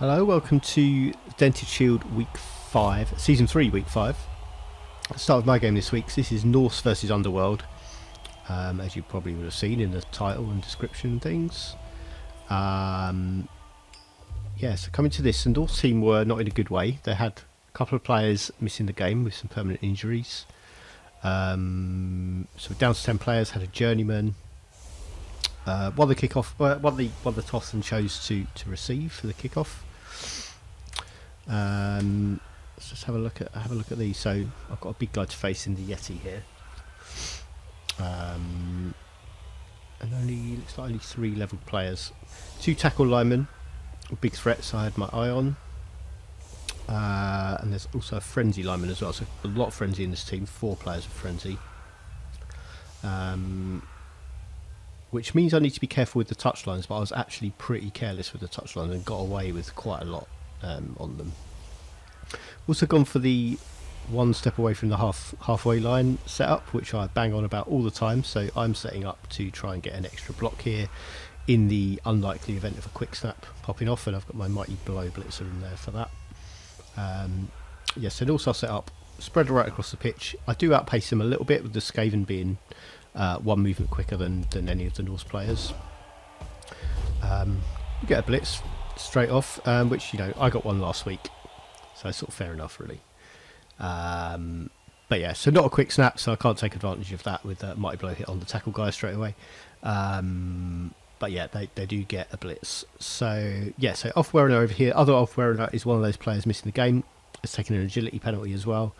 Hello, welcome to Dented Shield Week 5, Season 3 Week 5. I'll start with my game this week. This is Norse versus Underworld, as you probably would have seen in the title and description and things. So coming to this, the Norse team were not in a good way. They had a couple of players missing the game with some permanent injuries. So down to 10 players, had a journeyman. Won the kickoff, won the toss and chose to receive for the kickoff. Let's just have a look at these. So I've got a big guy to face in the Yeti here, and looks like only 3 leveled players. 2 tackle linemen, big threats I had my eye on, and there's also a frenzy lineman as well. So a lot of frenzy in this team. 4 players of frenzy. Which means I need to be careful with the touchlines, but I was actually pretty careless with the touchlines and got away with quite a lot on them. Also gone for the 1 step away from the halfway line setup, which I bang on about all the time. So I'm setting up to try and get an extra block here in the unlikely event of a quick snap popping off, and I've got my mighty blow blitzer in there for that. And also set up spread right across the pitch. I do outpace him a little bit with the Skaven being 1 movement quicker than any of the Norse players. You get a blitz straight off, which I got one last week, so it's sort of fair enough really. So not a quick snap, so I can't take advantage of that with a mighty blow hit on the tackle guy straight away. They do get a blitz. So Off-Wearer over here. Other Off-Wearer is one of those players missing the game. It's taken an agility penalty as well.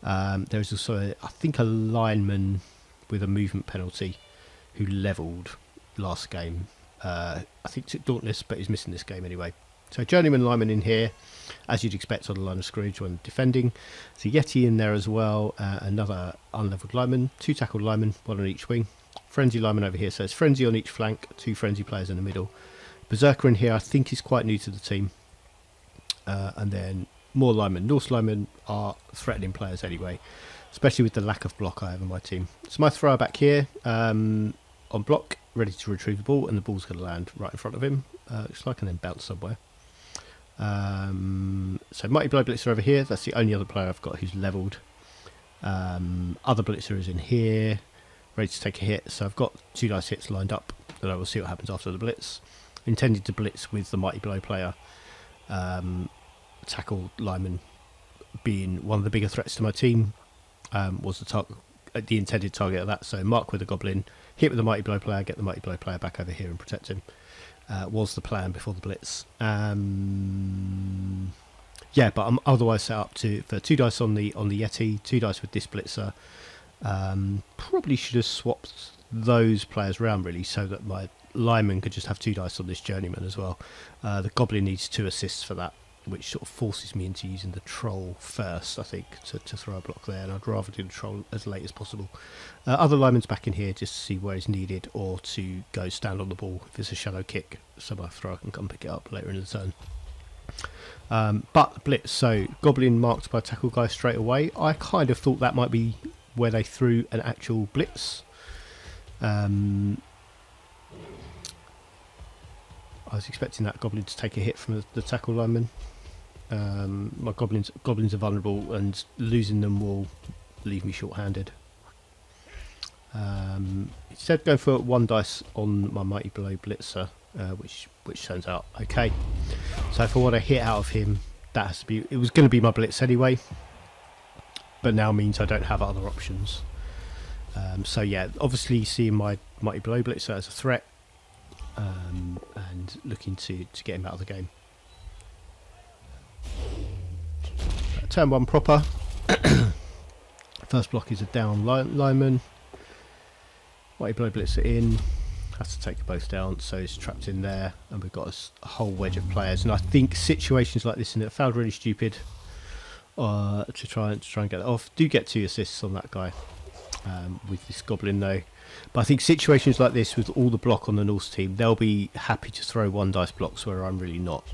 There's also I think a lineman with a movement penalty who levelled last game. I think took Dauntless, but he's missing this game anyway. So journeyman lineman in here, as you'd expect on the line of scrimmage when defending. So Yeti in there as well, another unlevelled lineman, 2 tackled linemen, 1 on each wing. Frenzy lineman over here, so it's frenzy on each flank, 2 frenzy players in the middle. Berserker in here I think is quite new to the team. And then more linemen. Norse linemen are threatening players anyway, especially with the lack of block I have on my team. So my thrower back here on block, ready to retrieve the ball, and the ball's going to land right in front of him, looks like, and then bounce somewhere. So mighty blow blitzer over here. That's the only other player I've got who's levelled. Other blitzer is in here, ready to take a hit. So I've got 2 dice hits lined up, and I will see what happens after the blitz. Intended to blitz with the mighty blow player, tackle lineman being one of the bigger threats to my team. Was the intended target of that. So mark with the goblin, hit with the mighty blow player, get the mighty blow player back over here and protect him. Was the plan before the blitz. But I'm otherwise set up for 2 dice on the Yeti, 2 dice with this blitzer. Probably should have swapped those players around really, so that my lineman could just have 2 dice on this journeyman as well. The goblin needs 2 assists for that, which sort of forces me into using the troll first, I think, to throw a block there, and I'd rather do the troll as late as possible. Other linemen's back in here just to see where he's needed, or to go stand on the ball if it's a shallow kick, so my thrower can come pick it up later in the turn. But blitz, so goblin marked by tackle guy straight away. I kind of thought that might be where they threw an actual blitz. I was expecting that goblin to take a hit from the tackle lineman. My goblins are vulnerable, and losing them will leave me short-handed. Instead, going for 1 dice on my mighty blow blitzer, which turns out okay. So if I want a hit out of him, that has to be. It was going to be my blitz anyway, but now means I don't have other options. Obviously seeing my mighty blow blitzer as a threat, and looking to get him out of the game. Turn 1 proper. First block is a down lineman. Mighty blow blitzer in. Has to take both down, so he's trapped in there, and we've got a whole wedge of players. And I think situations like this, and it felt really stupid to try and get it off. Do get 2 assists on that guy with this goblin though. But I think situations like this, with all the block on the Norse team, they'll be happy to throw 1 dice blocks where I'm really not.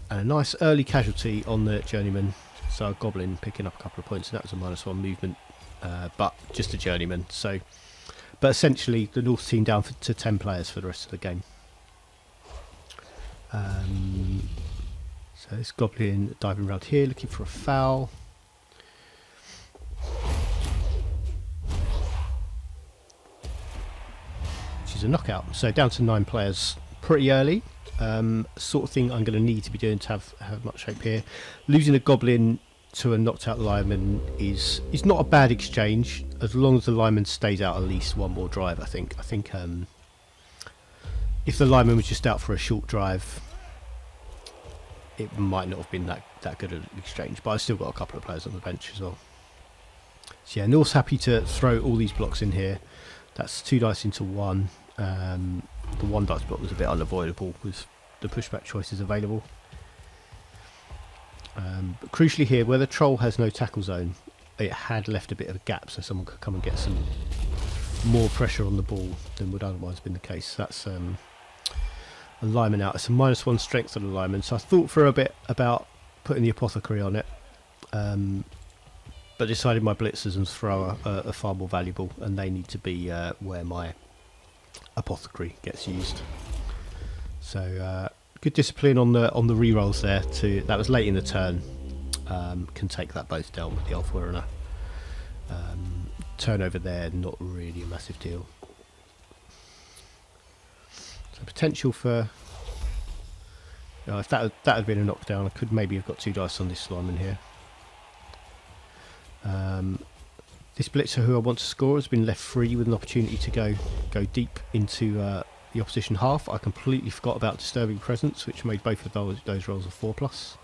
And a nice early casualty on the journeyman, so a goblin picking up a couple of points, and that was a -1 movement, but just a journeyman. But essentially the North team down to 10 players for the rest of the game. So this goblin diving around here looking for a foul. Which is a knockout. So down to 9 players pretty early. Sort of thing I'm going to need to be doing to have much hope here. Losing a goblin to a knocked out lineman is not a bad exchange as long as the lineman stays out at least one more drive. I think if the lineman was just out for a short drive, it might not have been that good an exchange, but I've still got a couple of players on the bench as well. So yeah, Norse happy to throw all these blocks in here. That's 2 dice into 1. The 1 dice block was a bit unavoidable with the pushback choices available. But crucially here, where the troll has no tackle zone, it had left a bit of a gap so someone could come and get some more pressure on the ball than would otherwise have been the case. That's a lineman out. It's a -1 strength on the lineman, so I thought for a bit about putting the apothecary on it, but decided my blitzers and thrower are far more valuable, and they need to be where my apothecary gets used. So good discipline on the rerolls there. That was late in the turn. Can take that both down with the Ulfwerener. Turnover there, not really a massive deal. So potential for if that had been a knockdown, I could maybe have got 2 dice on this lineman here. This blitzer who I want to score has been left free with an opportunity to go deep into the opposition half. I completely forgot about Disturbing Presence, which made both of those rolls a 4+.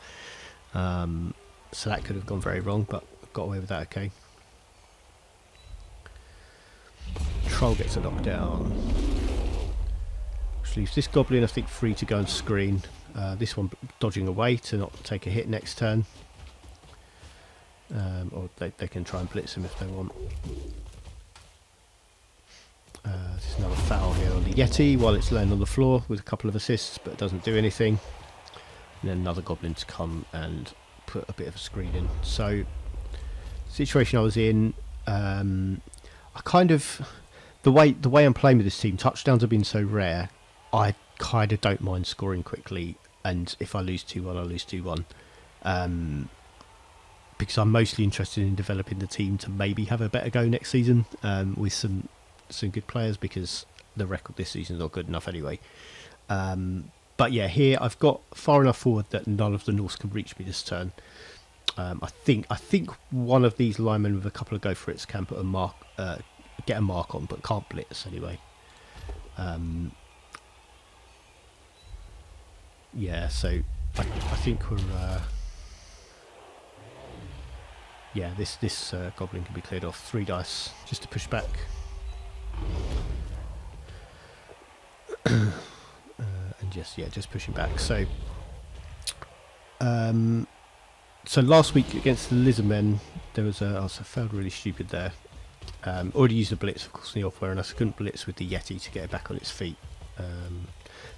So that could have gone very wrong, but got away with that okay. Troll gets a knockdown, which leaves this goblin I think free to go and screen. This one dodging away to not take a hit next turn. Or they can try and blitz him if they want. There's another foul here on the Yeti while it's laying on the floor with a couple of assists, but it doesn't do anything. And then another goblin to come and put a bit of a screen in. So, situation I was in, I kind of the way I'm playing with this team, touchdowns have been so rare. I kind of don't mind scoring quickly, and if I lose 2-1, I lose 2-1. Because I'm mostly interested in developing the team to maybe have a better go next season with some good players, because the record this season is not good enough anyway. But yeah, here I've got far enough forward that none of the Norse can reach me this turn. I think one of these linemen with a couple of go for it's can put a mark, get a mark on, but can't blitz anyway. Yeah, so I think we're. Yeah, this goblin can be cleared off. 3 dice just to push back. And just pushing back. So last week against the Lizardmen, there was I failed really stupid there. Already used a blitz, of course, in the Ulfwerener, and I couldn't blitz with the Yeti to get it back on its feet. I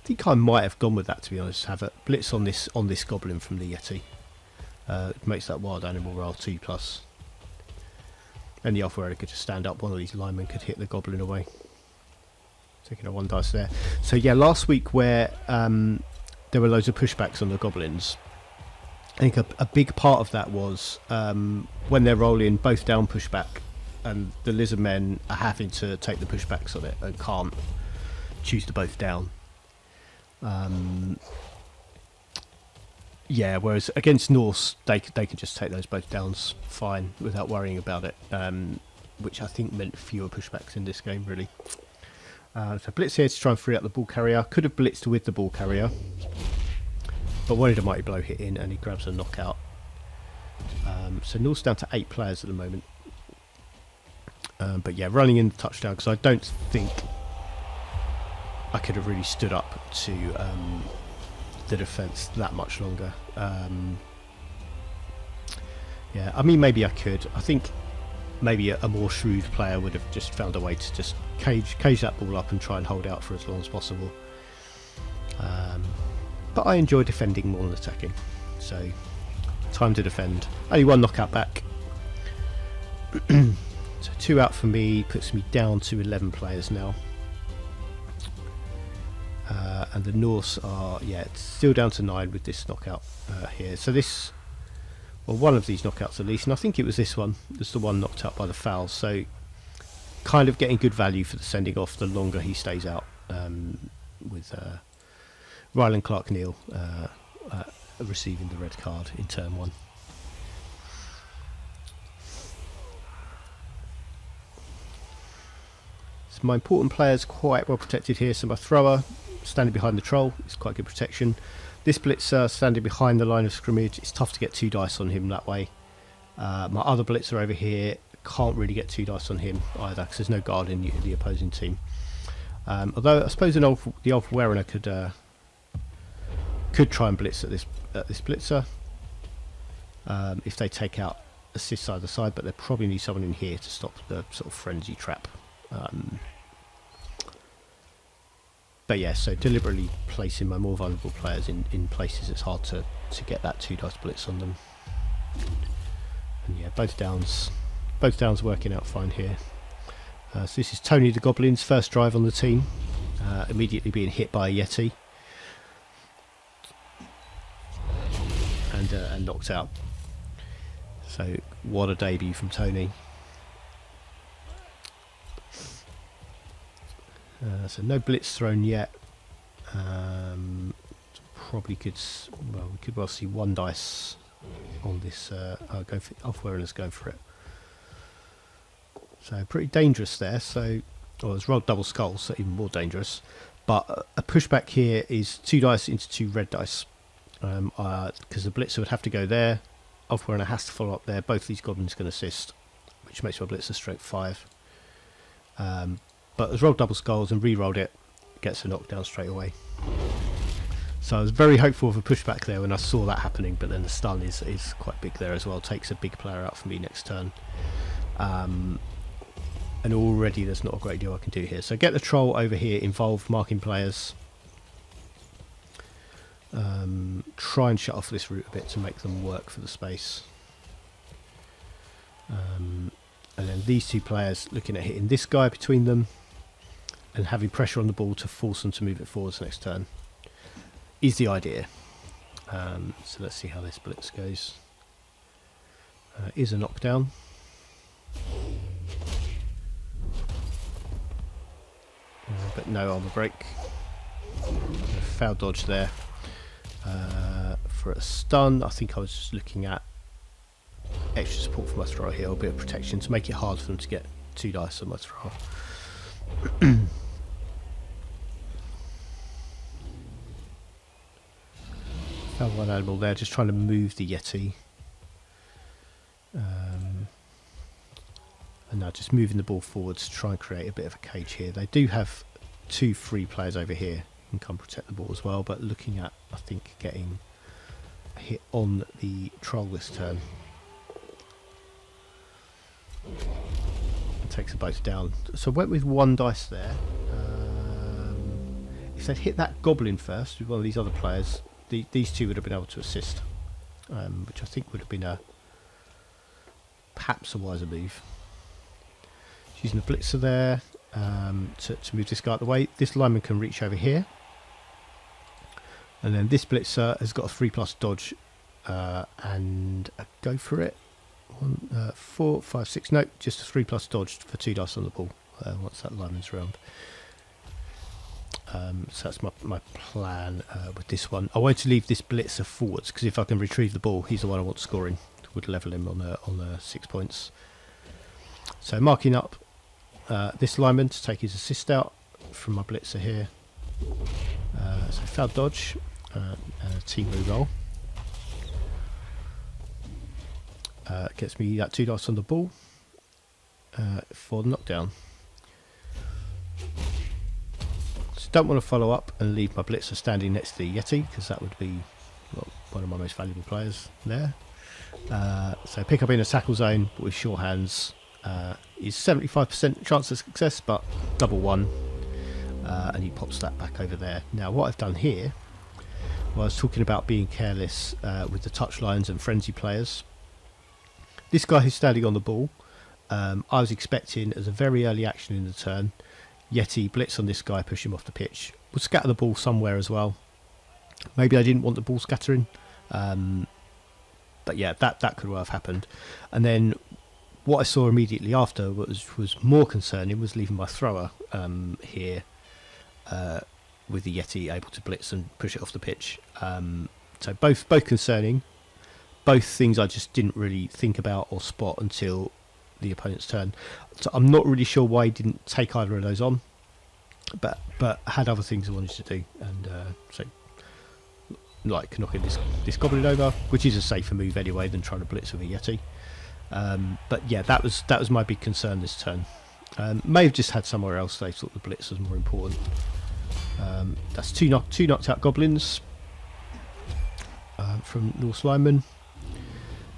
think I might have gone with that, to be honest. Have a blitz on this goblin from the Yeti. It makes that wild animal roll 2+. And the Ulfwerener could just stand up. One of these linemen could hit the goblin away. Taking a 1 dice there. So yeah, last week where there were loads of pushbacks on the goblins, I think a big part of that was when they're rolling both down pushback, and the Lizardmen are having to take the pushbacks on it and can't choose to both down. Yeah, whereas against Norse, they could just take those both downs fine without worrying about it, which I think meant fewer pushbacks in this game, really. So blitz here to try and free up the ball carrier. Could have blitzed with the ball carrier, but wanted a mighty blow hit in, and he grabs a knockout. So Norse down to 8 players at the moment. But yeah, running in the touchdown, because I don't think I could have really stood up to the defence that much longer. Yeah, I mean, maybe I could. I think maybe a more shrewd player would have just found a way to just cage that ball up and try and hold out for as long as possible. But I enjoy defending more than attacking, so time to defend. Only 1 knockout back. So 2 out for me puts me down to 11 players now. and the Norse are it's still down to 9 with this knockout here. So this, well, one of these knockouts at least, and I think it was this one, was the one knocked out by the foul. So kind of getting good value for the sending off the longer he stays out, with Rylan Clark-Neal receiving the red card in turn 1. So my important player's quite well protected here. So my thrower standing behind the troll is quite good protection. This blitzer standing behind the line of scrimmage, it's tough to get 2 dice on him that way. My other blitzer over here, can't really get 2 dice on him either because there's no guard in the opposing team. Although I suppose the old Werner could try and blitz at this blitzer if they take out assist either side, but they probably need someone in here to stop the sort of frenzy trap. But yeah, so deliberately placing my more vulnerable players in places it's hard to get that 2 dice blitz on them. And yeah, both downs working out fine here. So this is Tony the Goblin's first drive on the team, immediately being hit by a Yeti and knocked out. So what a debut from Tony. So no blitz thrown yet. Probably we could well see 1 dice on this. I'll go for Off-Werner's going for it. So pretty dangerous there. So, it's rolled double skulls, so even more dangerous. But a pushback here is 2 dice into 2 red dice, because the blitzer would have to go there. Off-Werner has to follow up there. Both these goblins can assist, which makes my blitzer strength 5. But as rolled double skulls and re-rolled it, gets a knockdown straight away. So I was very hopeful of a pushback there when I saw that happening, but then the stun is quite big there as well. Takes a big player out for me next turn. And already there's not a great deal I can do here. So get the troll over here involved, marking players. Try and shut off this route a bit to make them work for the space. And then these 2 players looking at hitting this guy between them and having pressure on the ball to force them to move it forwards next turn is the idea. So let's see how this blitz goes. Is a knockdown. But no armor break. Foul dodge there. For a stun, I think I was just looking at extra support for my thrower here, a bit of protection to make it hard for them to get 2 dice on my thrower. Found 1 animal there, just trying to move the Yeti. And now just moving the ball forwards to try and create a bit of a cage here. They do have 2 free players over here who can come protect the ball as well, but looking at, I think, getting a hit on the troll this turn. Takes them both down. So went with 1 dice there. If they'd hit that goblin first with one of these other players, these 2 would have been able to assist, which I think would have been perhaps a wiser move. Using the blitzer there to move this guy out the way. This lineman can reach over here, and then this blitzer has got a 3+ dodge and a go for it. 1, 4, 5, 6. No, just a 3+ dodge for 2 dice on the ball once that lineman's round. So that's my plan with this one. I want to leave this blitzer forwards because if I can retrieve the ball, he's the one I want scoring. Would level him on the 6 points. So marking up this lineman to take his assist out from my blitzer here. So foul dodge and a team reroll. Gets me that 2 dice on the ball for the knockdown. So don't want to follow up and leave my blitzer standing next to the Yeti because that would be one of my most valuable players there. So pick up in a tackle zone with sure hands is 75% chance of success, but double 1, and he pops that back over there. Now what I've done here, well, I was talking about being careless with the touch lines and frenzy players. This guy who's standing on the ball, I was expecting as a very early action in the turn Yeti, blitz on this guy, push him off the pitch. Would scatter the ball somewhere as well. Maybe I didn't want the ball scattering. But yeah, that could well have happened. And then what I saw immediately after was more concerning, was leaving my thrower here with the Yeti able to blitz and push it off the pitch. So both concerning. Both things I just didn't really think about or spot until the opponent's turn. So I'm not really sure why he didn't take either of those on, but had other things I wanted to do, and so like knocking this goblin over, which is a safer move anyway than trying to blitz with a Yeti. But yeah, that was my big concern this turn. May have just had somewhere else they thought the blitz was more important. That's two knocked out goblins from Norse linemen.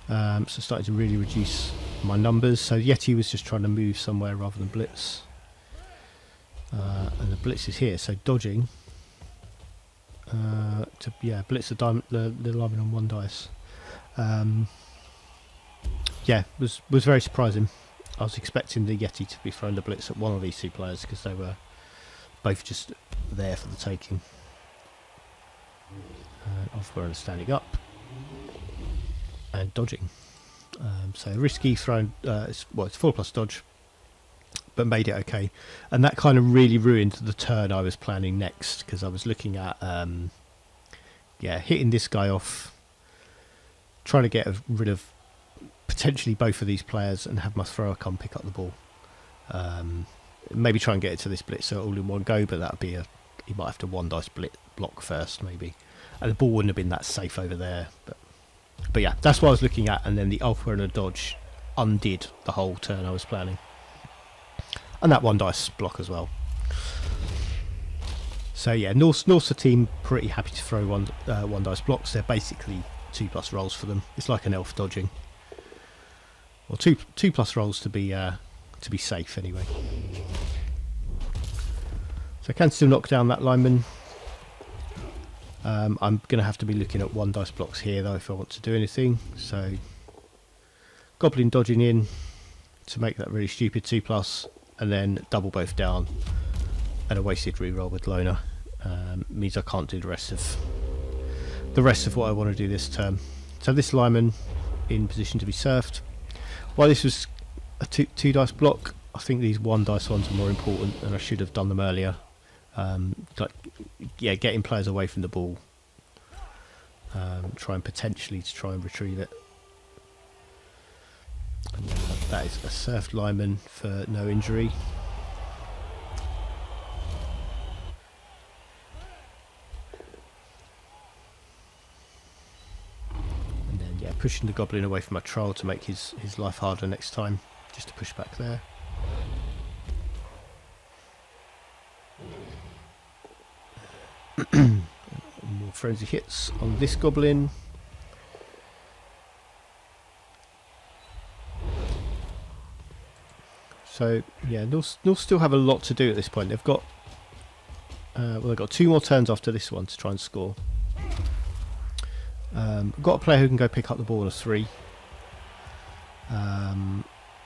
So starting to really reduce my numbers. So Yeti was just trying to move somewhere rather than blitz. And the blitz is here, so dodging to blitz the lineman on 1 dice. Yeah, was very surprising. I was expecting the Yeti to be throwing the blitz at one of these two players because they were both just there for the taking. Off-Whirler standing up and dodging. So risky thrown. It's 4+ dodge, but made it okay. And that kind of really ruined the turn I was planning next, because I was looking at hitting this guy off, trying to get rid of potentially both of these players and have my thrower come pick up the ball. Maybe try and get it to this blitzer all in one go, but that'd be he might have to 1 dice block first maybe, and the ball wouldn't have been that safe over there. But yeah, that's what I was looking at, and then the Ulfwearer dodge undid the whole turn I was planning, and that 1 dice block as well. So yeah, Norse team pretty happy to throw 1 dice blocks. They're basically 2+ rolls for them. It's like an elf dodging, or 2+ rolls to be safe anyway. So I can still knock down that lineman. I'm going to have to be looking at 1 dice blocks here though if I want to do anything. So goblin dodging in to make that really stupid 2+, and then double both down, and a wasted reroll with loner means I can't do the rest of what I want to do this turn. So this lineman in position to be surfed. While this was a 2 dice block, I think these 1 dice ones are more important, and I should have done them earlier. Getting players away from the ball, try and retrieve it. And that is a surfed lineman for no injury. And then pushing the goblin away from my troll to make his life harder next time, just to push back there. More frenzy hits on this goblin. So yeah, Norse still have a lot to do at this point. They've got they've got 2 more turns after this one to try and score. I've got a player who can go pick up the ball on a 3.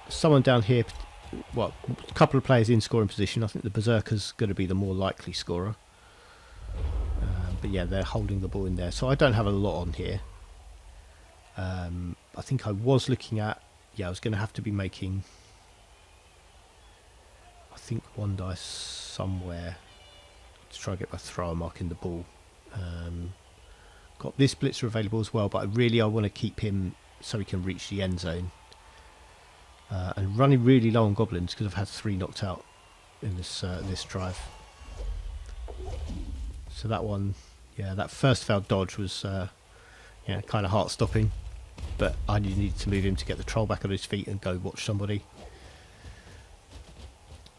Someone down here, a couple of players in scoring position. I think the Berserker's going to be the more likely scorer. But yeah, they're holding the ball in there, so I don't have a lot on here. I think I was looking at, I was going to have to be making, I think 1 dice somewhere to try and get my thrower marking the ball. Got this blitzer available as well, but I want to keep him so he can reach the end zone. And running really low on goblins because I've had 3 knocked out in this drive. So that one, that first failed dodge was kind of heart stopping, but I needed to move him to get the troll back on his feet and go watch somebody.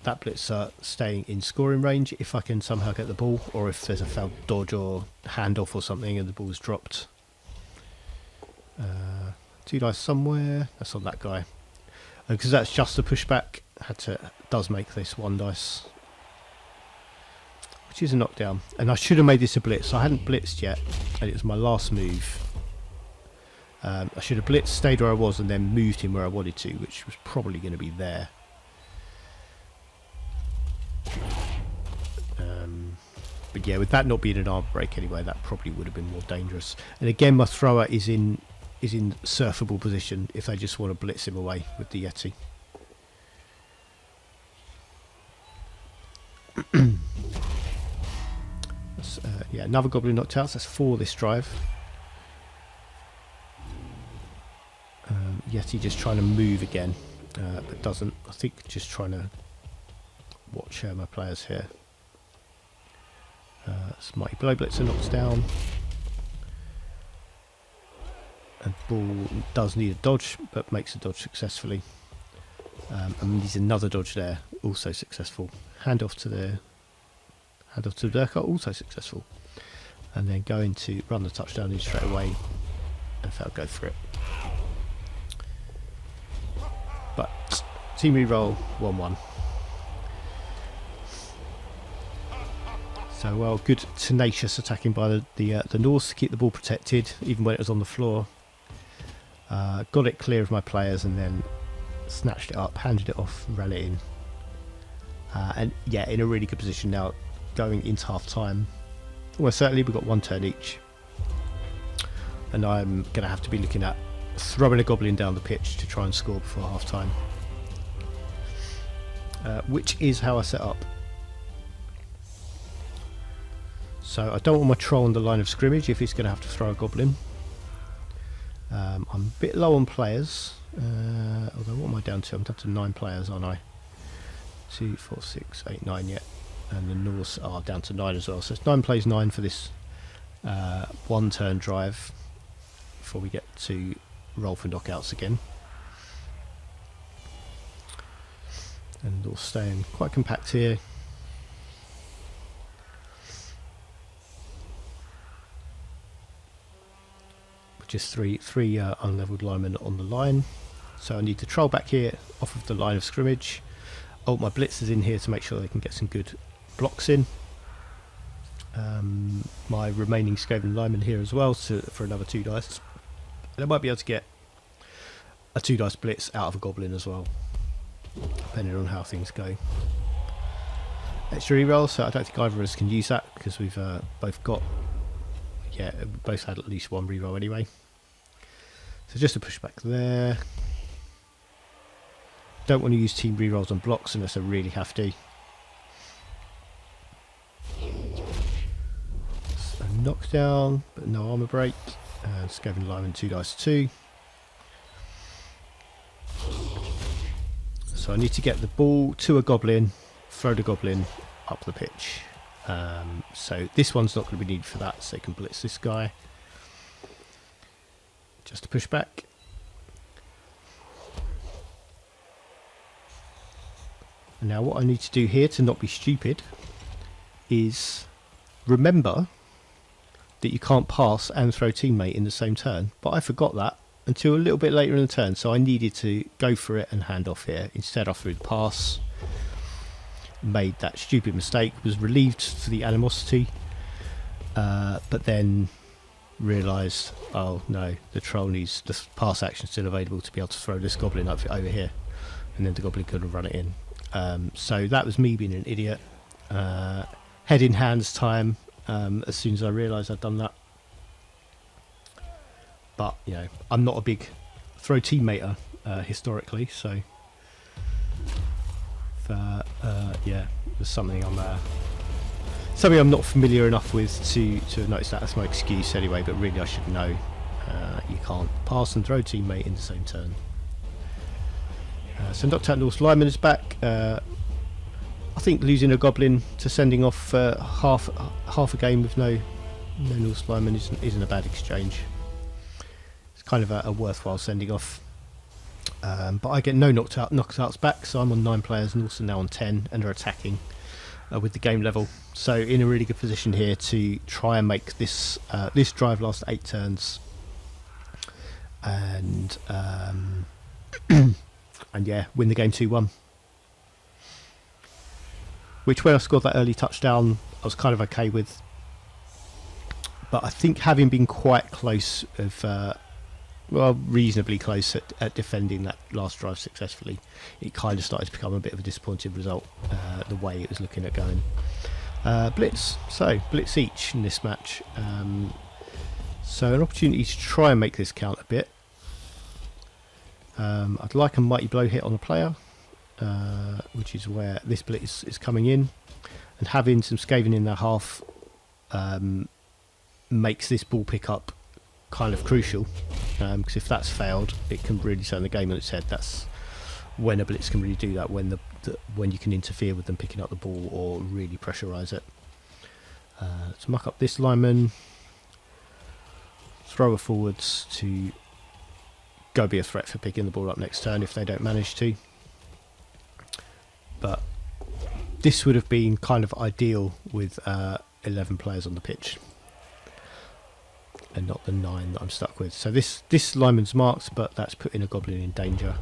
That blitzer staying in scoring range if I can somehow get the ball, or if there's a failed dodge or handoff or something and the ball's dropped. 2 dice somewhere, that's on that guy. Because that's just a pushback, does make this 1 dice. Which is a knockdown, and I should have made this a blitz. I hadn't blitzed yet, and it was my last move. I should have blitzed, stayed where I was, and then moved him where I wanted to, which was probably going to be there. yeah, with that not being an arm break anyway, that probably would have been more dangerous. And again, my thrower is in surfable position if they just want to blitz him away with the Yeti. Yeah, another goblin knocked out, so that's 4 this drive. Yeti just trying to move again, but doesn't. I think just trying to watch my players here. Mighty Blow Blitzer knocks down. And Ball does need a dodge, but makes a dodge successfully. And there's another dodge there, also successful. Handoff to the Durkar, also successful. And then going to run the touchdown in straight away, and if they'll go for it. But team reroll 1-1. So well, good tenacious attacking by the Norse to keep the ball protected, even when it was on the floor. Got it clear of my players and then snatched it up, handed it off, ran it in. And yeah, in a really good position now, going into half time. Well, certainly we've got 1 turn each. And I'm going to have to be looking at throwing a goblin down the pitch to try and score before half time. Which is how I set up. So I don't want my troll on the line of scrimmage if he's going to have to throw a goblin. I'm a bit low on players, although what am I down to? I'm down to 9 players, aren't I? 2, 4, 6, 8, 9 yet. And the Norse are down to 9 as well. So it's 9 plays 9 for this 1 turn drive before we get to roll for knockouts again. And Norse staying quite compact here. Just three unlevelled linemen on the line, so I need to troll back here off of the line of scrimmage. Ult my blitzers in here to make sure they can get some good blocks in. My remaining Skaven linemen here as well for another 2 dice, and I might be able to get a 2 dice blitz out of a goblin as well, depending on how things go. Extra reroll, so I don't think either of us can use that because we've both got. Yeah, both had at least 1 reroll anyway. So just a push back there. Don't want to use team rerolls on blocks unless I really have to. So knockdown, but no armor break. And Skaven lineman 2 dice 2. So I need to get the ball to a goblin, throw the goblin up the pitch. So this one's not going to be needed for that, so they can blitz this guy. Just to push back. And now what I need to do here to not be stupid is remember that you can't pass and throw teammate in the same turn. But I forgot that until a little bit later in the turn, so I needed to go for it and hand off here. Instead I threw the pass. Made that stupid mistake, was relieved for the animosity, but then realised, oh no, the troll needs the pass action still available to be able to throw this goblin up over here, and then the goblin could have run it in. So that was me being an idiot. Head in hands time as soon as I realised I'd done that. But you know, I'm not a big throw teammater historically, so. Yeah, there's something I'm not familiar enough with to notice that. That's my excuse anyway, but really I should know you can't pass and throw teammate in the same turn. So knocked out Norse lineman is back. I think losing a goblin to sending off half a game with no Norse lineman isn't a bad exchange. It's kind of a worthwhile sending off. But I get no knockouts back, so I'm on 9 players and also now on 10, and are attacking with the game level. So in a really good position here to try and make this drive last 8 turns, and and yeah, win the game 2-1. Which when I scored that early touchdown, I was kind of okay with. But I think having been quite close reasonably close at defending that last drive successfully, it kind of started to become a bit of a disappointing result, the way it was looking at going. Blitz. So blitz each in this match. So an opportunity to try and make this count a bit. I'd like a mighty blow hit on the player, which is where this blitz is coming in, and having some scathing in their half makes this ball pickup kind of crucial, because if that's failed, it can really turn the game on its head. That's when a blitz can really do that, when when you can interfere with them picking up the ball or really pressurise it. Let's muck up this lineman, throw her forwards to go be a threat for picking the ball up next turn if they don't manage to. But this would have been kind of ideal with 11 players on the pitch and not the 9 that I'm stuck with. So this lineman's marked, but that's putting a goblin in danger.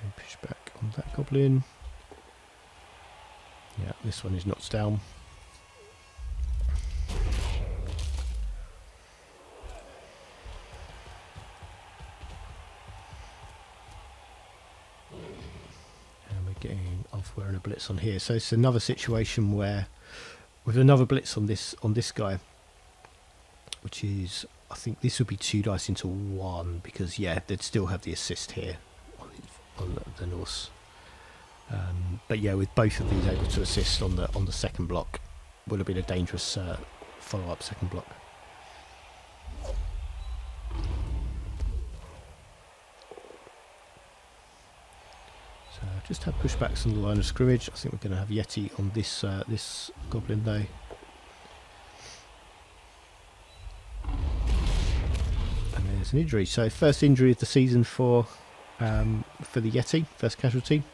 And push back on that goblin. Yeah, this one is knocked down. Getting off wearing a blitz on here, so it's another situation where with another blitz on this guy, which is, I think this would be 2 dice into 1, because yeah, they'd still have the assist here on the Norse. But yeah, with both of these able to assist on the second block, would have been a dangerous follow-up second block. Just have pushbacks on the line of scrimmage. I think we're going to have Yeti on this this goblin though. And there's an injury. So first injury of the season for the Yeti, first casualty.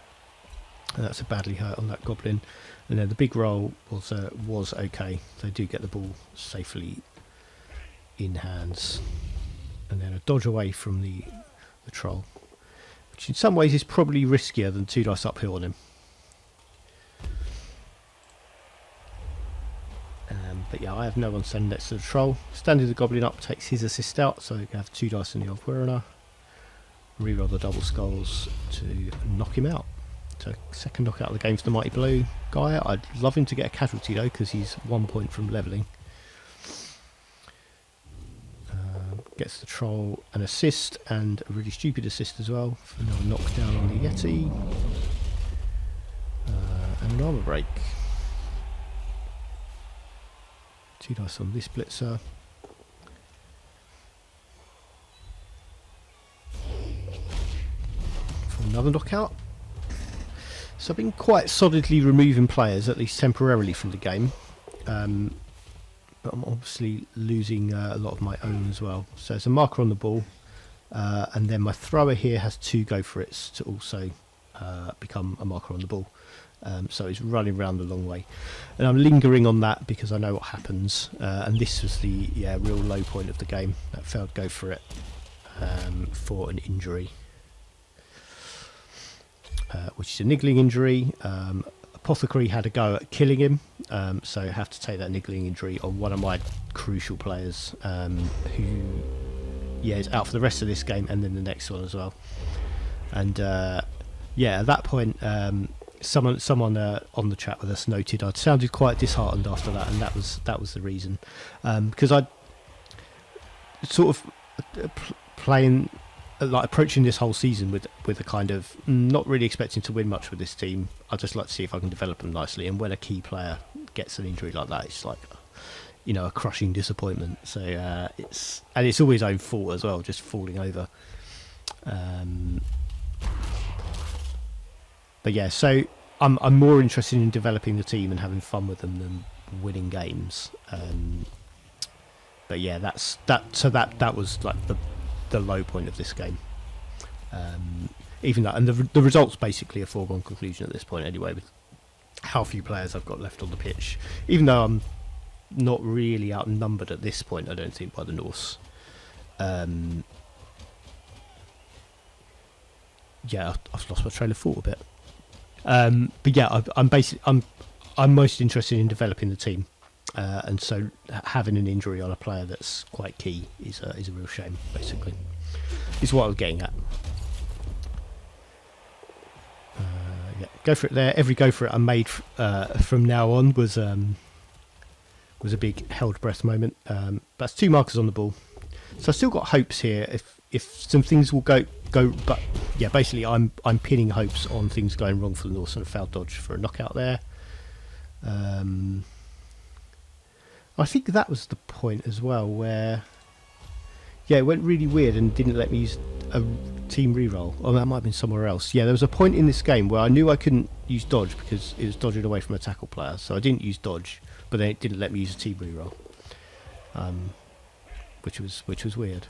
And that's a badly hurt on that goblin. And then the big roll was okay. They do get the ball safely in hands. And then a dodge away from the troll, which in some ways is probably riskier than 2 dice uphill on him. But yeah, I have no one standing next to the troll. Standing the goblin up takes his assist out, so you can have 2 dice in the Ulfwerener. Reroll the double skulls to knock him out. So second knockout of the game for the Mighty Blue guy. I'd love him to get a casualty though, because he's 1 point from levelling. Gets the troll an assist, and a really stupid assist as well for another knockdown on the Yeti. And an armor break. 2 dice on this blitzer. For another knockout. So I've been quite solidly removing players, at least temporarily, from the game. But I'm obviously losing a lot of my own as well. So it's a marker on the ball, and then my thrower here has 2 go for it's to also become a marker on the ball. So it's running around the long way, and I'm lingering on that because I know what happens. And this was the real low point of the game. That failed go for it for an injury, which is a niggling injury. Apothecary had a go at killing him, so I have to take that niggling injury on one of my crucial players, who is out for the rest of this game and then the next one as well. And at that point, someone on the chat with us noted I'd sounded quite disheartened after that, and that was the reason, because I'd sort of playing. Like approaching this whole season with a kind of not really expecting to win much with this team. I just like to see if I can develop them nicely, and when a key player gets an injury like that, it's like, a crushing disappointment. So it's all his own fault as well, just falling over. But yeah, so I'm more interested in developing the team and having fun with them than winning games. But yeah, that was like the low point of this game. Even that, and the result's basically a foregone conclusion at this point anyway, with how few players I've got left on the pitch, even though I'm not really outnumbered at this point, I don't think, by the Norse. I've lost my train of thought a bit. But yeah, I'm most interested in developing the team, and so having an injury on a player that's quite key is a real shame. Basically, is what I was getting at. Yeah, go for it there. Every go for it I made from now on was a big held breath moment. That's 2 markers on the ball, so I've still got hopes here. If some things will go, but yeah, basically I'm pinning hopes on things going wrong for the Norse and a foul dodge for a knockout there. I think that was the point as well where, yeah, it went really weird and didn't let me use a team reroll. Oh, that might have been somewhere else. Yeah, there was a point in this game where I knew I couldn't use dodge because it was dodging away from a tackle player, so I didn't use dodge, but then it didn't let me use a team reroll, which was weird.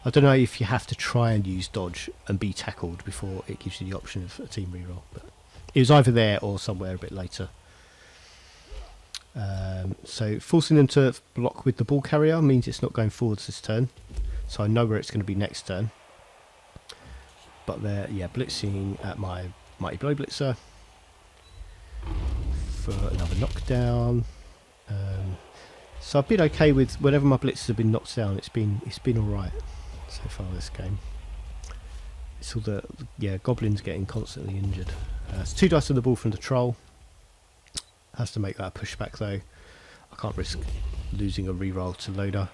I don't know if you have to try and use dodge and be tackled before it gives you the option of a team reroll, but it was either there or somewhere a bit later. So forcing them to block with the ball carrier means it's not going forwards this turn, so I know where it's going to be next turn. But they're blitzing at my Mighty Blow Blitzer for another knockdown. So I've been okay with whenever my blitzers have been knocked down. It's been all right so far this game. It's all the goblins getting constantly injured. It's 2 dice on the ball from the troll. Has to make that a pushback though. I can't risk losing a reroll to loader.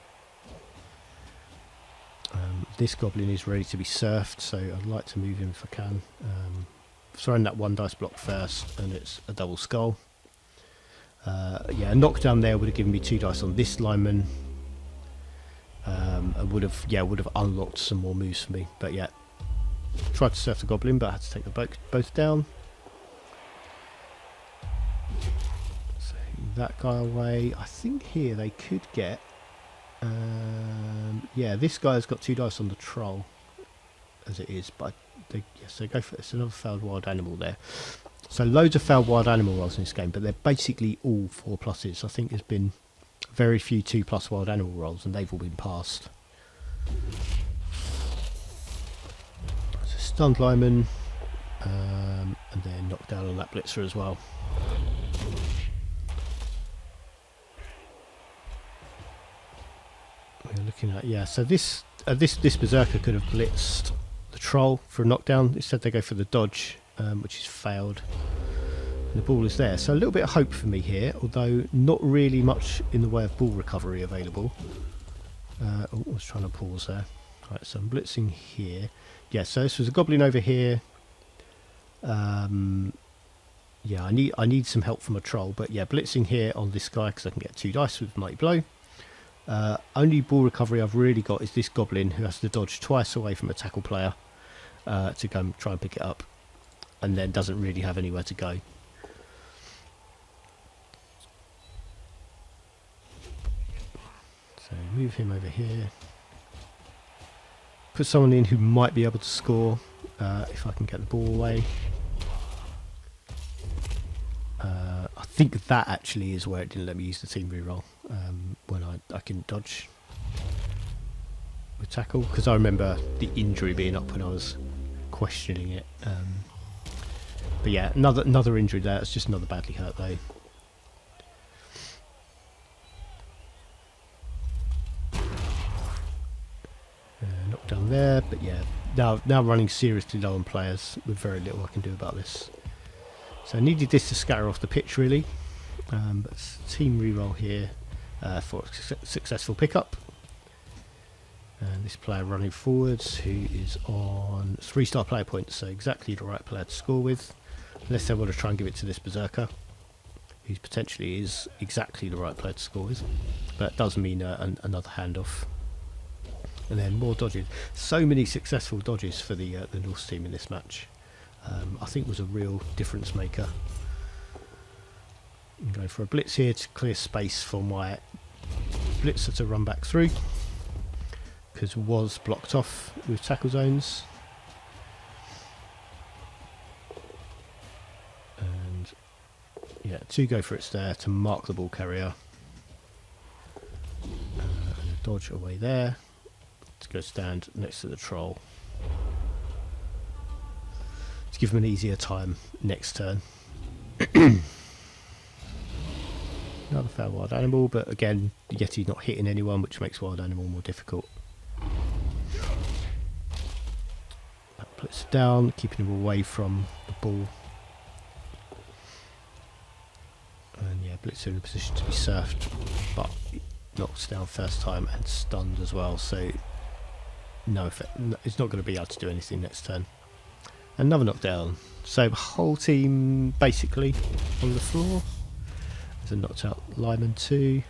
This goblin is ready to be surfed, so I'd like to move him if I can. Throwing that 1 dice block first, and it's a double skull. A knockdown there would have given me 2 dice on this lineman. I would have unlocked some more moves for me. But yeah, tried to surf the goblin, but I had to take them both down. That guy away. I think here they could get this guy's got 2 dice on the troll as it is, but they go for it's another failed wild animal there. So loads of failed wild animal rolls in this game, but they're basically all 4+. I think there's been very few 2+ wild animal rolls, and they've all been passed. So stunned lineman, and then knocked down on that blitzer as well. We're looking at so this berserker could have blitzed the troll for a knockdown. Instead they go for the dodge, which is failed, and the ball is there. So a little bit of hope for me here, although not really much in the way of ball recovery available. I was trying to pause there. Right, so I'm blitzing here. So this was a goblin over here. I need some help from a troll, but blitzing here on this guy because I can get 2 dice with Mighty Blow. Only ball recovery I've really got is this goblin who has to dodge twice away from a tackle player to go and try and pick it up, and then doesn't really have anywhere to go. So move him over here. Put someone in who might be able to score if I can get the ball away. I think that actually is where it didn't let me use the team reroll when I can dodge with tackle, because I remember the injury being up when I was questioning it. But yeah, another injury there. It's just another badly hurt though. Knocked down there, but yeah, now running seriously low on players with very little I can do about this. So I needed this to scatter off the pitch really, but it's a team reroll here for a successful pickup. And this player running forwards, who is on 3-star player points, so exactly the right player to score with, unless they want to try and give it to this berserker, who potentially is exactly the right player to score with, but it does mean another handoff. And then more dodges. So many successful dodges for the Norse team in this match. I think was a real difference maker. I'm going for a blitz here to clear space for my blitzer to run back through, because was blocked off with tackle zones. And yeah, 2 go for it's there to mark the ball carrier. And a dodge away there to go stand next to the troll, to give him an easier time next turn. Another fair wild animal, but again, the Yeti's not hitting anyone, which makes wild animal more difficult. That puts it down, keeping him away from the ball. Blitzer in a position to be surfed, but knocks down first time and stunned as well, so no effect. It's not going to be able to do anything next turn. Another knockdown. So whole team basically on the floor. There's a knocked out lineman too.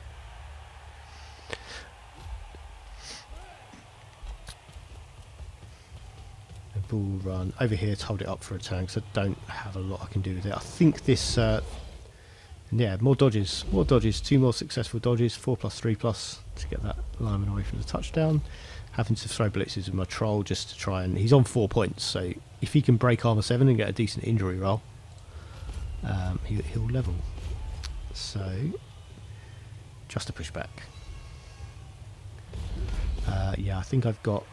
A bull run over here to hold it up for a turn because I don't have a lot I can do with it. I think this yeah, more dodges, 2 more successful dodges, 4+3+ to get that lineman away from the touchdown. Having to throw blitzes with my troll just to try and... He's on 4 points, so if he can break armor 7 and get a decent injury roll, he'll level. So, just a pushback. Yeah, I think I've got...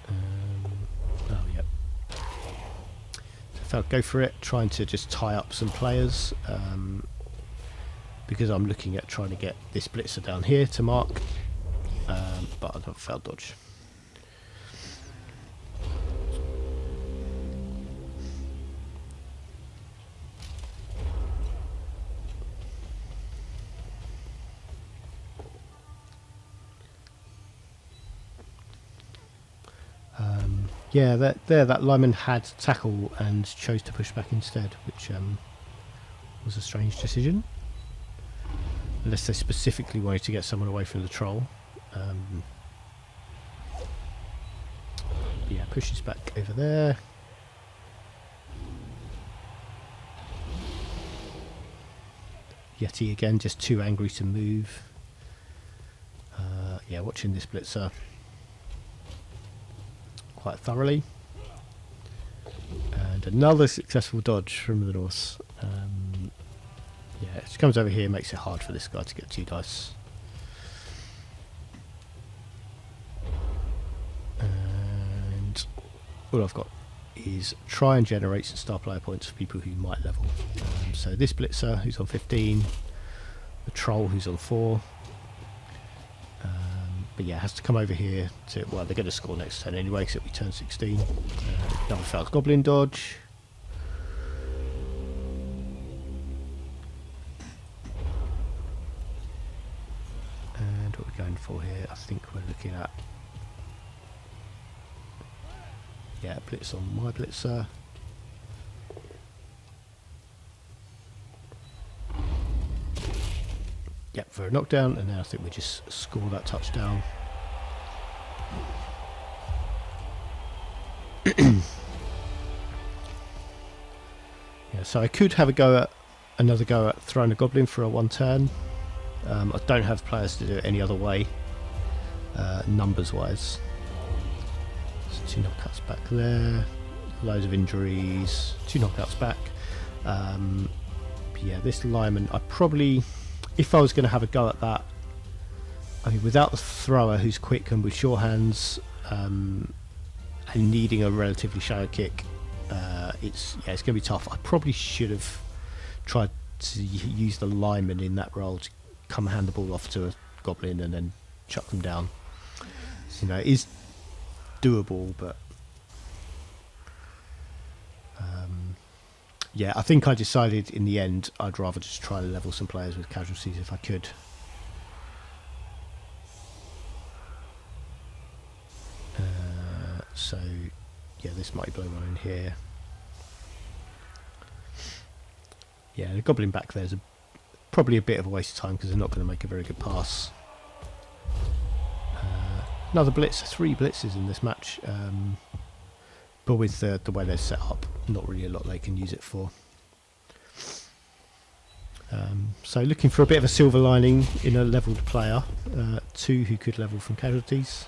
oh, yep. So I'll go for it, trying to just tie up some players. Because I'm looking at trying to get this blitzer down here to mark, but I've failed dodge. Yeah, that lineman had tackle and chose to push back instead, which was a strange decision. Unless they specifically wanted to get someone away from the troll. Yeah, pushes back over there. Yeti again, just too angry to move. Yeah, watching this blitzer quite thoroughly. And another successful dodge from the Norse. Yeah, it comes over here, makes it hard for this guy to get 2 dice. And all I've got is try and generate some star player points for people who might level. So this blitzer, who's on 15, the troll, who's on 4. But yeah, has to come over here to... Well, they're going to score next turn anyway, because it'll be turn 16. Another failed goblin dodge. What we're going for here, I think we're looking at, yeah, blitz on my blitzer. Yep, for a knockdown, and now I think we just score that touchdown. Yeah, so I could have another go at throwing a goblin for a 1 turn. I don't have players to do it any other way, numbers wise. So 2 knockouts back there, loads of injuries, 2 knockouts back. But yeah, this lineman, I probably, if I was going to have a go at that, I mean, without the thrower who's quick and with sure hands, and needing a relatively shallow kick, it's going to be tough. I probably should have tried to use the lineman in that role to come hand the ball off to a goblin and then chuck them down. So, it is doable, but yeah, I think I decided in the end I'd rather just try to level some players with casualties if I could. So yeah, this might blow one in here. Yeah, the goblin back there's probably a bit of a waste of time because they're not going to make a very good pass. Another blitz, 3 blitzes in this match, but with the way they're set up, not really a lot they can use it for. So looking for a bit of a silver lining in a levelled player, 2 who could level from casualties.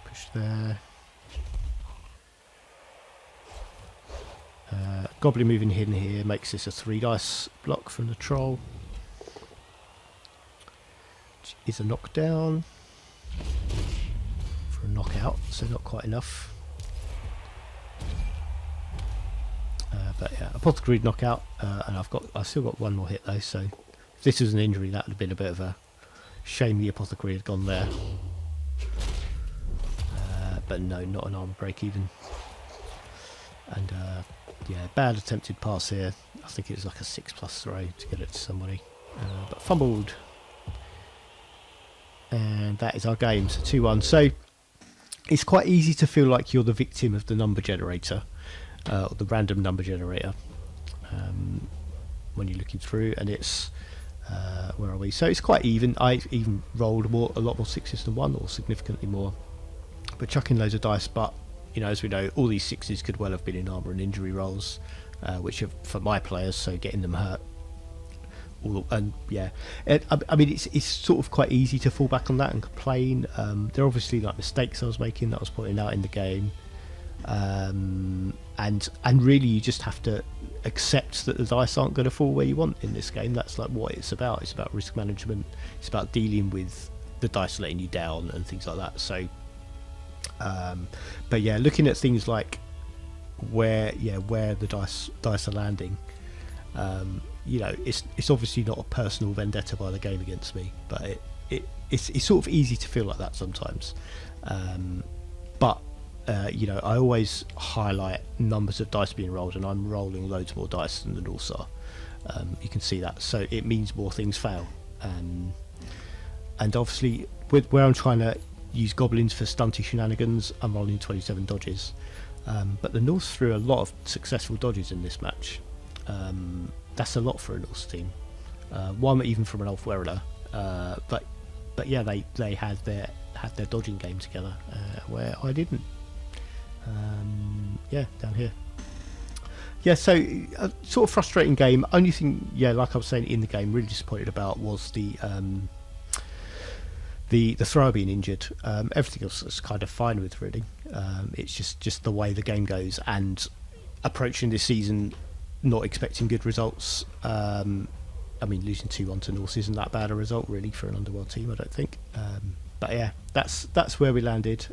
Push there. Goblin moving in here makes this a 3 dice block from the troll. Which is a knockdown. For a knockout, so not quite enough. But yeah, Apothecary knockout, and I've still got 1 more hit though, so if this was an injury that would have been a bit of a shame the Apothecary had gone there. But no, not an armor break even. And yeah, bad attempted pass here. I think it was like a 6+ throw to get it to somebody, but fumbled. And that is our game, so 2-1. So it's quite easy to feel like you're the victim of the number generator, or the random number generator, when you're looking through, and it's where are we? So it's quite even. I even rolled a lot more sixes than one, or significantly more, but chucking loads of dice. But you know, as we know, all these sixes could well have been in armour and injury rolls, which are for my players, so getting them hurt. And yeah, I mean, it's sort of quite easy to fall back on that and complain. There are obviously like mistakes I was making that I was pointing out in the game, and really you just have to accept that the dice aren't going to fall where you want in this game. That's like what it's about. It's about risk management. It's about dealing with the dice letting you down and things like that. So, but yeah, looking at things like where the dice are landing. You know, it's obviously not a personal vendetta by the game against me, but it's sort of easy to feel like that sometimes. But you know, I always highlight numbers of dice being rolled, and I'm rolling loads more dice than the Norse are. You can see that, so it means more things fail. And obviously, with where I'm trying to use goblins for stunty shenanigans, I'm rolling 27 dodges. But the Norse threw a lot of successful dodges in this match. That's a lot for a Norse team. One even from an Elf Whirler, but yeah, they had their dodging game together, where I didn't. Yeah, down here. Yeah, so a sort of frustrating game. Only thing, yeah, like I was saying in the game, really disappointed about was the thrower being injured. Everything else is kind of fine with, really. It's just the way the game goes, and approaching this season not expecting good results. I mean, losing 2-1 to Norse isn't that bad a result, really, for an Underworld team, I don't think. But yeah, that's where we landed.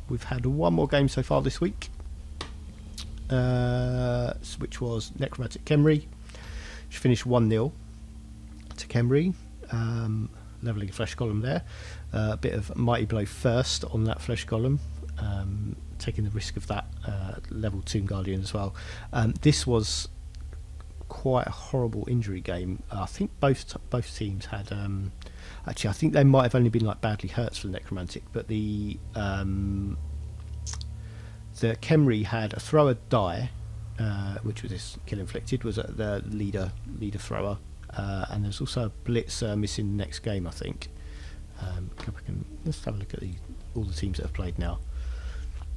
We've had one more game so far this week, which was Necromantic Khemri, which finished 1-0 to Khemri. Levelling a flesh golem there. A bit of mighty blow first on that flesh golem, taking the risk of that level Tomb Guardian as well. This was quite a horrible injury game. I think both teams had actually, I think they might have only been like badly hurt for the Necromantic, but the Khemri had a thrower die, which was this kill inflicted, was the leader thrower, and there's also a blitzer missing next game, I think. Let's have a look at all the teams that have played now.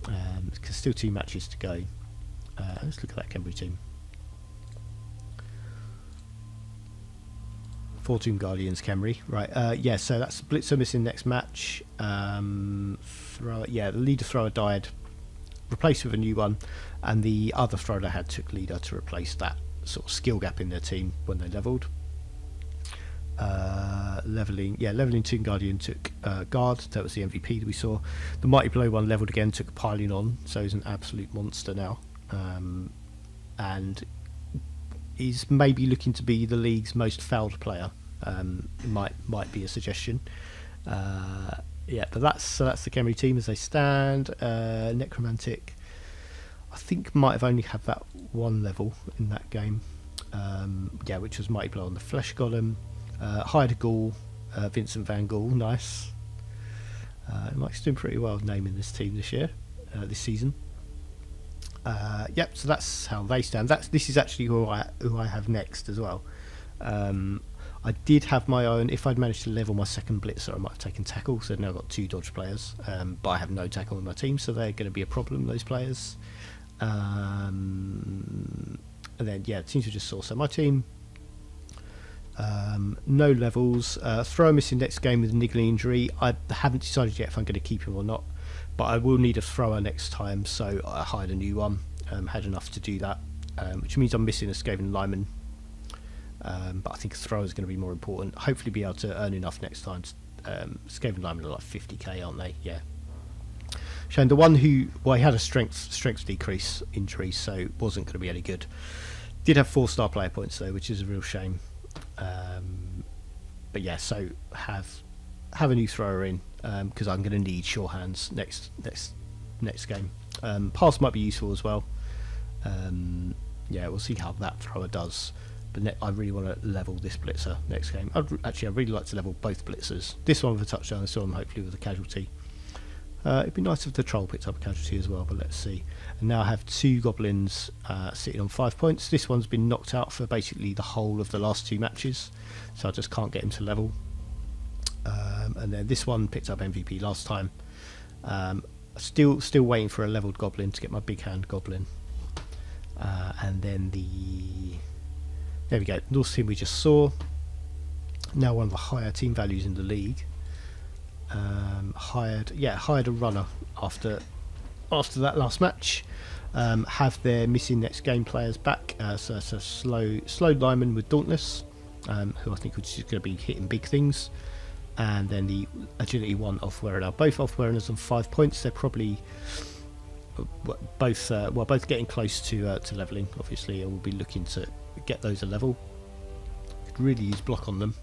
There's still 2 matches to go. Let's look at that Khemri team. 4 Tomb Guardians, Khemri. Right, yeah, so that's blitzer missing next match. Thrower, yeah, the leader thrower died, replaced with a new one, and the other thrower they had took leader to replace that sort of skill gap in their team when they levelled. Levelling Tomb Guardian took guard. That was the MVP that we saw. The Mighty Blow one levelled again, took piling on, so he's an absolute monster now, and he's maybe looking to be the league's most fouled player. Might be a suggestion. Yeah, but that's the Khemri team as they stand. Necromantic, I think, might have only had that one level in that game. Yeah, which was Mighty Blow on the Flesh Golem. Hired a Ghoul, Vincent Van Ghoul, nice. Mike's doing pretty well naming this team this this season. Yep, so that's how they stand. This is actually who I have next as well. I did have my own. If I'd managed to level my second blitzer, I might have taken tackle. So I've now got 2 dodge players, but I have no tackle in my team, so they're going to be a problem, those players. And then yeah, teams we just saw. So my team. No levels. Throw missing next game with a niggling injury. I haven't decided yet if I'm going to keep him or not, but I will need a thrower next time, so I hired a new one. Had enough to do that, which means I'm missing a Skaven lineman, but I think a thrower is going to be more important. Hopefully be able to earn enough next time. Skaven linemen are like 50k, aren't they? Yeah. Shane, the one he had a strength decrease injury, so wasn't going to be any good. Did have 4-star player points though, which is a real shame. But yeah, so have a new thrower in, because I'm going to need sure hands next game. Pass might be useful as well. Yeah, we'll see how that thrower does. But I really want to level this blitzer next game. I'd really like to level both blitzers. This one with a touchdown, this one hopefully with a casualty. It'd be nice if the troll picked up a casualty as well, but let's see. And now I have 2 goblins sitting on 5 points. This one's been knocked out for basically the whole of the last 2 matches, so I just can't get him to level. And then this one picked up MVP last time. Still waiting for a leveled goblin to get my big hand goblin. And then there we go, Norse team we just saw. Now one of the higher team values in the league. Hired a runner after that last match. Have their missing next game players back. So it's a slow lineman with Dauntless, who I think is going to be hitting big things. And then the agility 1 off-wearer. Both off-wearers on 5 points. They're probably both getting close to leveling. Obviously, I will be looking to get those a level. Could really use block on them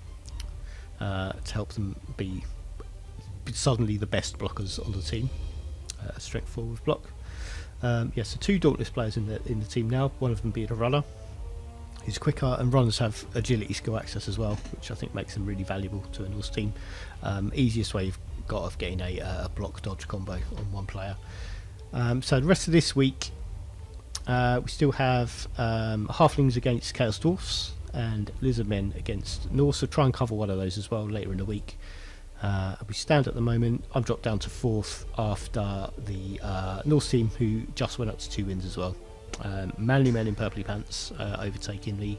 to help them be suddenly the best blockers on the team. Strength 4 with block. So 2 Dauntless players in the team now. One of them being a runner. He's quicker, and runners have agility skill access as well, which I think makes them really valuable to a Norse team. Easiest way you've got of getting a block dodge combo on one player. So the rest of this week, we still have Halflings against Chaos Dwarfs and Lizardmen against Norse. So try and cover one of those as well later in the week. We stand at the moment. I'm dropped down to 4th after the Norse team, who just went up to 2 wins as well. Manly Men in Purply Pants overtaking the.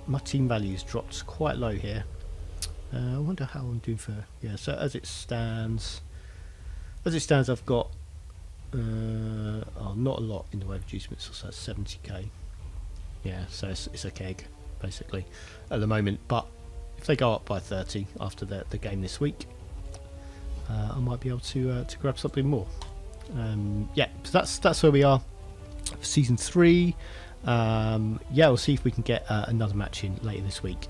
My team values dropped quite low here. I wonder how I'm doing for. Yeah, so as it stands, I've got not a lot in the way of reducements. So that's 70k. Yeah, so it's a keg basically at the moment. But if they go up by 30 after the game this week, I might be able to grab something more. So that's where we are for season 3. We'll see if we can get another match in later this week.